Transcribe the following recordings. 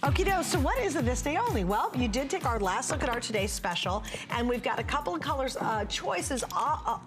Okie doke, so what is it this day only? Well, you did take our last look at our today's special, and we've got a couple of colors choices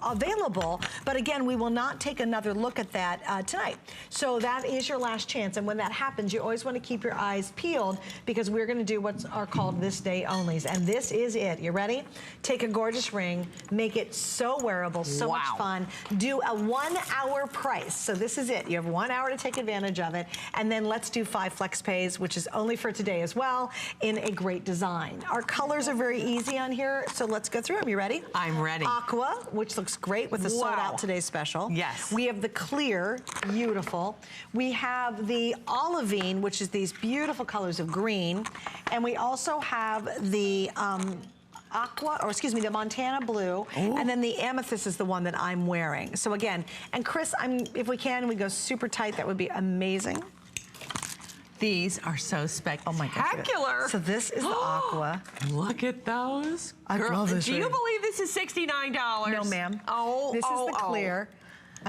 available, but again, we will not take another look at that tonight. So that is your last chance, and when that happens, you always want to keep your eyes peeled because we're going to do what are called this day onlys, and this is it. You ready? Take a gorgeous ring, make it so wearable, so much fun. Do a 1 hour price, so this is it. You have 1 hour to take advantage of it, and then let's do 5 flex pays, which is only for today as well, in a great design. Our colors are very easy on here, so let's go through them. You ready? I'm ready. Aqua, which looks great with the sold out today's special. Yes. We have the clear, beautiful. We have the olivine, which is these beautiful colors of green. And we also have the aqua, or excuse me, the Montana blue. Ooh. And then the amethyst is the one that I'm wearing. So again, and Chris, if we can, we go super tight, that would be amazing. These are so spectacular. Oh my gosh. So this is the aqua. Look at those. I love this Do you believe this is $69? No, ma'am. Oh, this is the clear.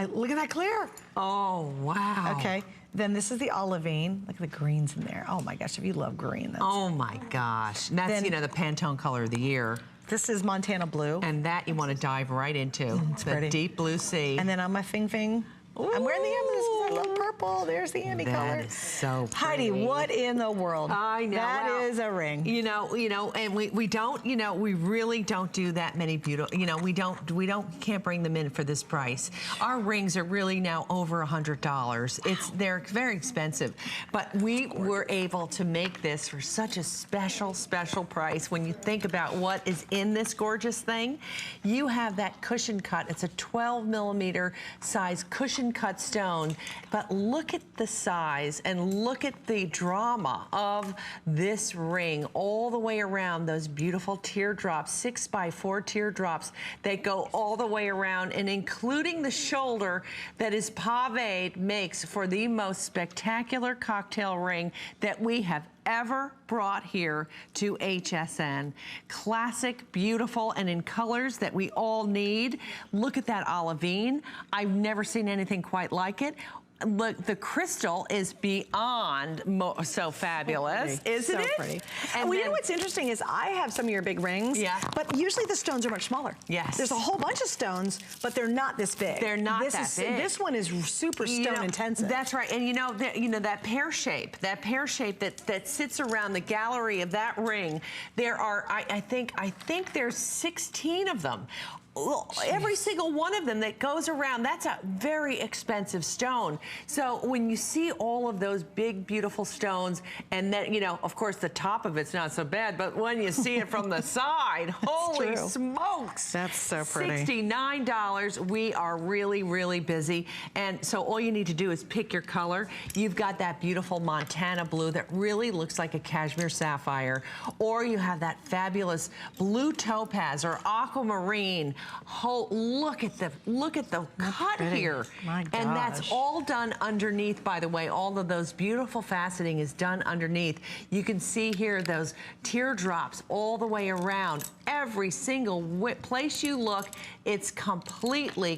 Look at that clear. Oh, wow. Okay. Then this is the olivine. Look at the greens in there. Oh my gosh, if you love green. That's oh my gosh. And that's, you know, the Pantone color of the year. This is Montana blue. And that you want to dive right into. It's the pretty. Deep blue sea. And then on my Fing. Ooh. I'm wearing the amethyst because I love purple. There's the Amy color. That is so pretty. Heidi, what in the world? I know. That is a ring. You know, and we don't, you know, we really don't do that many beautiful, you know, we can't bring them in for this price. Our rings are really now over $100. They're very expensive, but we were able to make this for such a special price. When you think about what is in this gorgeous thing, you have that cushion cut. It's a 12mm size cushion cut stone, but look at the size and look at the drama of this ring all the way around. Those beautiful teardrops, 6x4 teardrops that go all the way around, and including the shoulder that is paved, makes for the most spectacular cocktail ring that we have ever brought here to HSN. Classic, beautiful, and in colors that we all need. Look at that olivine. I've never seen anything quite like it. Look, the crystal is beyond so fabulous, isn't it? So pretty. And well, you know what's interesting is I have some of your big rings, but usually the stones are much smaller. Yes. There's a whole bunch of stones, but they're not this big. They're not that big. This one is super stone intensive. That's right. And you know that pear shape that sits around the gallery of that ring. There are, I think there's 16 of them. Every single one of them that goes around, that's a very expensive stone. So when you see all of those big, beautiful stones, and then, you know, of course, the top of it's not so bad, but when you see it from the side, holy smokes. That's so pretty. $69. We are really, really busy. And so all you need to do is pick your color. You've got that beautiful Montana blue that really looks like a cashmere sapphire, or you have that fabulous blue topaz or aquamarine. Oh, look at the cut here. My gosh. And that's all done underneath, by the way. All of those beautiful faceting is done underneath. You can see here those teardrops all the way around. Every single place you look, it's completely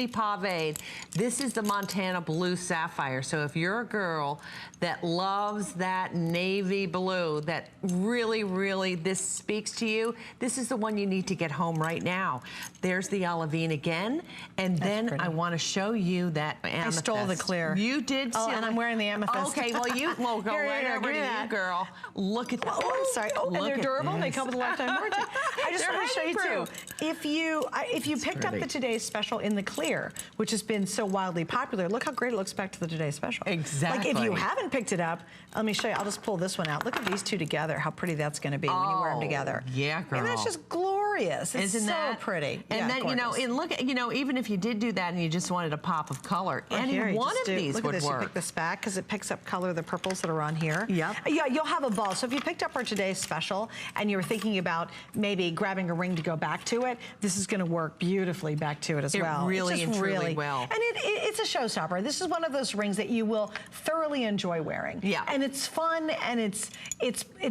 paved. This is the Montana blue sapphire. So if you're a girl that loves that navy blue, that really this speaks to you, this is the one you need to get home right now. There's the olivine again, and then I want to show you that amethyst. I stole the clear. You did. Oh, and I'm wearing the amethyst. Okay, well go right over to you, girl. Look at that. Oh, I'm sorry. Oh, and they're durable. And they come with a lifetime warranty. I just want to show you too. If you picked up the Today's Special in the clear, which has been so wildly popular, look how great it looks back to the Today's Special. Exactly. Like if you haven't picked it up, let me show you. I'll just pull this one out. Look at these two together. How pretty that's going to be when you wear them together. Yeah, girl. And that's just glorious. It's Isn't so that pretty. And then gorgeous. and look at even if you did do that and you just wanted a pop of color, any one of these would work. Look at this. You pick this back because it picks up color, the purples that are on here. Yep. Yeah, you'll have a ball. So if you picked up our Today's Special and you were thinking about maybe grabbing a ring to go back to it, this is going to work beautifully back to it as well. It really and truly will. And it's a showstopper. This is one of those rings that you will thoroughly enjoy wearing. Yeah. And it's fun and it's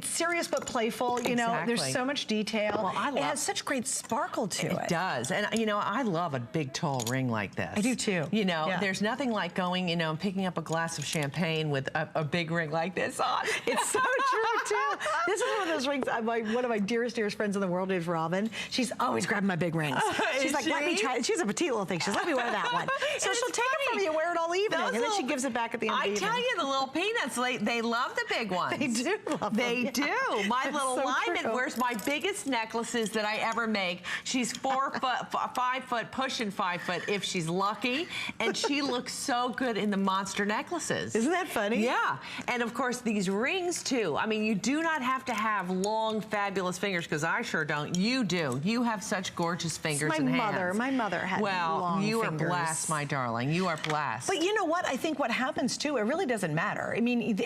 serious but playful. You know, there's so much detail. Well, I love it has such such great sparkle to it. It does. And, you know, I love a big, tall ring like this. I do, too. You know, there's nothing like going, you know, and picking up a glass of champagne with a big ring like this on. It's so true, too. This is one of those rings, one of my dearest friends in the world is Robin. She's always grabbing my big rings. She's like, let me try. She's a petite little thing. She's let me wear that one. So she'll take it from you, wear it all evening, and then she gives it back at the end of the evening. I tell you, the little peanuts, they love the big ones. They do love them. They do. My little so Lyman true. wears my biggest necklaces that I ever make. She's 4 foot, 5 foot, pushing 5 foot if she's lucky, and she looks so good in the monster necklaces. Isn't that funny? Yeah. And of course, these rings too. I mean, you do not have to have long, fabulous fingers, because I sure don't. You do. You have such gorgeous fingers and hands. My mother had long you are fingers. blessed, my darling. You are blessed. But you know what? I think what happens too, it really doesn't matter. I mean,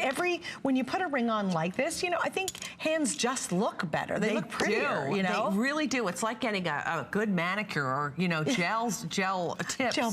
when you put a ring on like this, you know, I think hands just look better. They look prettier, you know? They really do. It's like getting a good manicure, or, you know, gel tips. Gel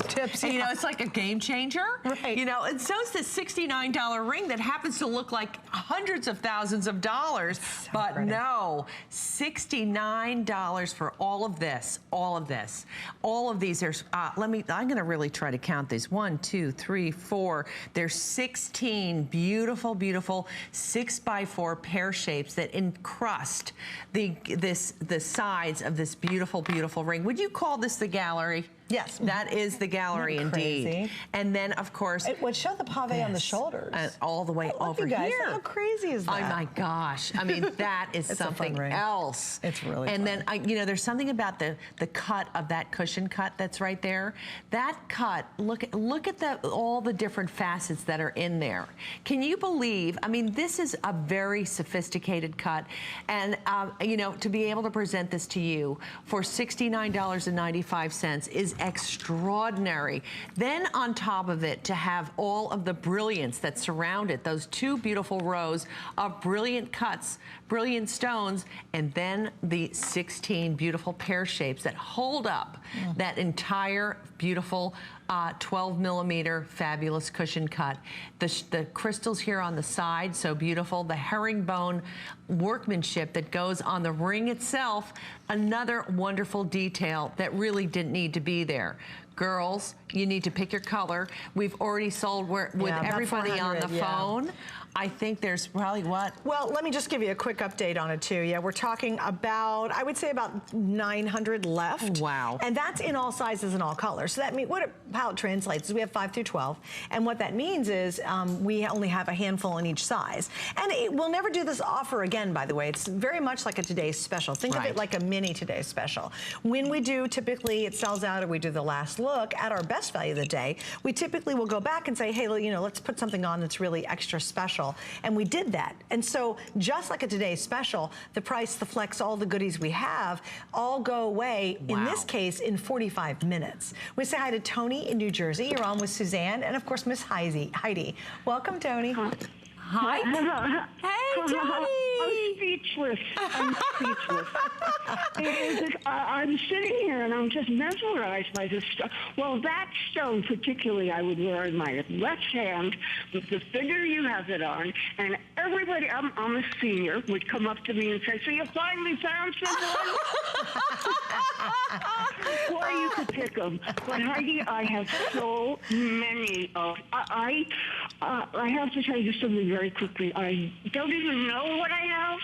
tips, You know, it's like a game changer. Right. You know, and so's this $69 ring that happens to look like hundreds of thousands of dollars. So but pretty. no, $69 for all of this, all of this. All of these, there's, I'm gonna really try to count these. 1, 2, 3, 4. There's 16 beautiful, beautiful 6x4 pear shapes that encrust the sides of this beautiful, beautiful ring. Would you call this the gallery? Yes. That is the gallery indeed. And then, of course, would show the pave on the shoulders. And all the way over you guys, here. How crazy is that? Oh my gosh. I mean, that is It's something else. It's really And fun. then, you know, there's something about the cut of that cushion cut that's right there. That cut, look at all the different facets that are in there. Can you believe, I mean, this is a very sophisticated cut. And, you know, to be able to present this to you for $69.95 is extraordinary. Then on top of it, to have all of the brilliance that surround it, those 2 beautiful rows of brilliant cuts, brilliant stones, and then the 16 beautiful pear shapes that hold up that entire beautiful 12 millimeter fabulous cushion cut. The crystals here on the side, so beautiful. The herringbone workmanship that goes on the ring itself, another wonderful detail that really didn't need to be there. Girls, you need to pick your color. We've already sold with everybody on the phone. I think there's probably what? Well, let me just give you a quick update on it too. Yeah, we're talking about, I would say about 900 left. Wow. And that's in all sizes and all colors. So that means, how it translates is we have 5 through 12. And what that means is we only have a handful in each size. And we'll never do this offer again, by the way. It's very much like a today's special. Think of it like a mini today's special. When we do, typically it sells out, or we do the last look at our best value of the day, we typically will go back and say, hey, you know, let's put something on that's really extra special. And we did that. And so just like a today's special, the price, the flex, all the goodies we have all go away, in this case, in 45 minutes. We say hi to Tony in New Jersey. You're on with Suzanne, and of course, Miss Heidi. Welcome, Tony. Hi. Hey, Tony. I'm speechless. I'm sitting here and I'm just mesmerized by this stuff. Well, that stone particularly I would wear in my left hand with the figure you have it on, and everybody, I'm a senior, would come up to me and say, so you finally found someone? Or you could pick them. But Heidi, I have so many of, I have to tell you something very quickly. I don't even know what I have.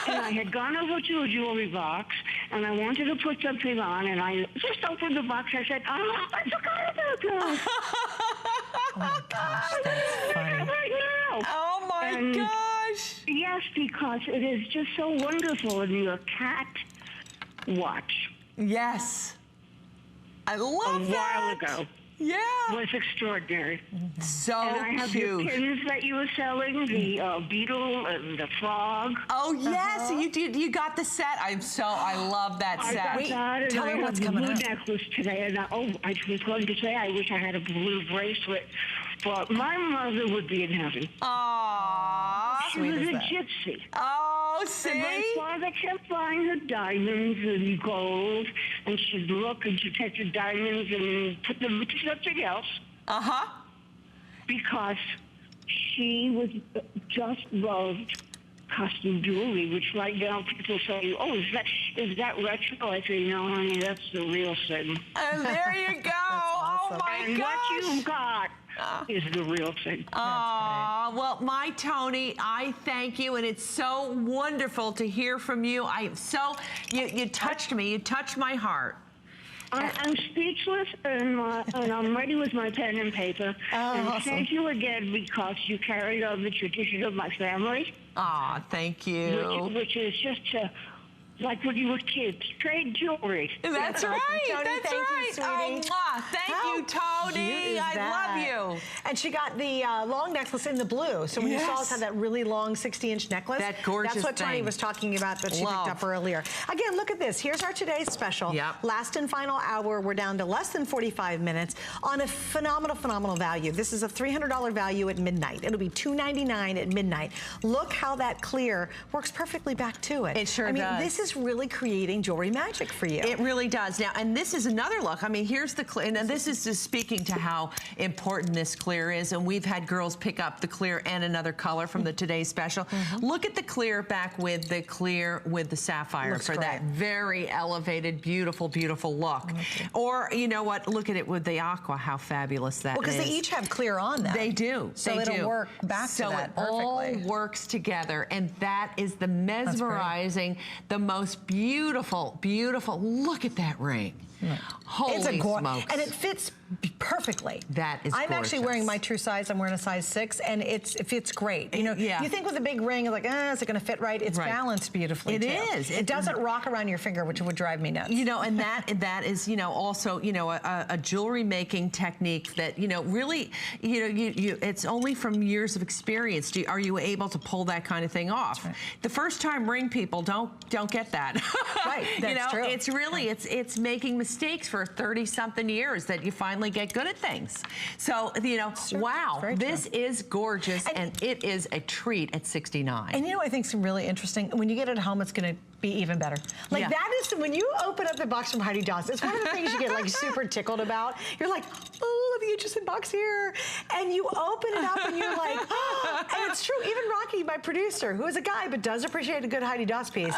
And I had gone over to a jewelry box, and I wanted to put something on, and I just opened the box. I said, oh, I forgot about that. Oh, my gosh, that's funny. Right now. Oh, my gosh. Yes, because it is just so wonderful. And your cat watch. Yes. I love that. A while ago. Yeah. Was extraordinary. So and I have cute. the pins that you were selling, the beetle and the frog. Oh yes, you got the set. I love that set. I got that, and tell I me have what's the coming blue up. necklace today. And I was going to say I wish I had a blue bracelet, but my mother would be in heaven. Aww. She was a gypsy. Oh, And see? my father kept buying her diamonds and gold, and she'd look and she'd take the diamonds and put them into something else. Uh-huh. Because she was just loved costume jewelry, which right now people say, oh, is that retro? I say, no, honey, that's the real thing. And there you go. Awesome. Oh, my And gosh. what you've got is the real thing. Oh, well, my Tony, I thank you, and it's so wonderful to hear from you. You touched me. You touched my heart. I'm speechless, and I'm ready with my pen and paper. And awesome. thank you again, because you carried on the tradition of my family. Aw, thank you. Which is just like when you were kids, trade jewelry. That's right. Tony, That's thank you, right. sweetie. Oh, thank How you, cute Tony. is I that? love you. And she got the long necklace in the blue. So when you saw us have that really long 60-inch necklace, That gorgeous that's what Tony thing. was talking about that she Love. picked up earlier. Again, look at this. Here's our today's special. Yep. Last and final hour. We're down to less than 45 minutes on a phenomenal, phenomenal value. This is a $300 value at midnight. It'll be $299 at midnight. Look how that clear works perfectly back to it. It sure does. I mean, this is really creating jewelry magic for you. It really does. Now, and this is another look. I mean, here's the clear, and this is just speaking to how important this clear is, and we've had girls pick up the clear and another color from the today's special. Look at the clear back with the clear with the sapphire Looks for that very elevated, beautiful, beautiful look. Or, you know what, look at it with the aqua, how fabulous that is. Well, because they each have clear on them. They do. So they it'll do. work back to that So it all perfectly. works together, and that is the mesmerizing, the most beautiful, beautiful. Look at that ring. Holy It's a smokes. and it fits perfectly. That is I'm actually wearing gorgeous. my true size. I'm wearing a size 6, and it fits great. You know, Yeah. you think with a big ring, like, is it going to fit right? It's Right. balanced beautifully. It too. is. It doesn't rock around your finger, which would drive me nuts. You know, and that is, you know, also, you know, a jewelry making technique that, you know, really, you know, it's only from years of experience. Are you able to pull that kind of thing off? Right. The first time ring people don't get that. Right, you that's know, true. it's really it's making mistakes for 30-something years that you finally get good at things. So, you know, wow, Very this true. is gorgeous, and it is a treat at 69. And you know what I think is really interesting? When you get it at home, it's going to be even better. Like Yeah. that is, when you open up the box from Heidi Daus, it's one of the things you get like super tickled about. You're like, oh, the interesting box here. And you open it up and you're like, oh. And it's true, even Rocky, my producer, who is a guy but does appreciate a good Heidi Daus piece,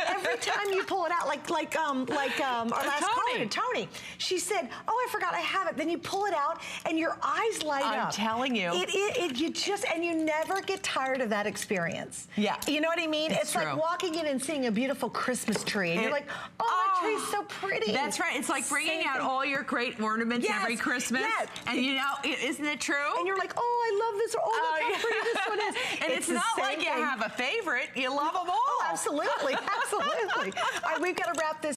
every time you pull it out, like our last caller, Tony, she said, oh, I forgot I have it. Then you pull it out and your eyes light up. I'm telling you. And you never get tired of that experience. Yeah. You know what I mean? It's true. like walking in and seeing a beautiful Christmas tree. And you're like, oh, that tree's so pretty. That's right. It's like bringing out all your great ornaments every Christmas. Yes. And you know, isn't it true? And you're like, oh, I love this. Oh, look how pretty this one is. And it's not the like same you thing. have a favorite. You love them all. Oh, absolutely. Absolutely. All right, we've got to wrap this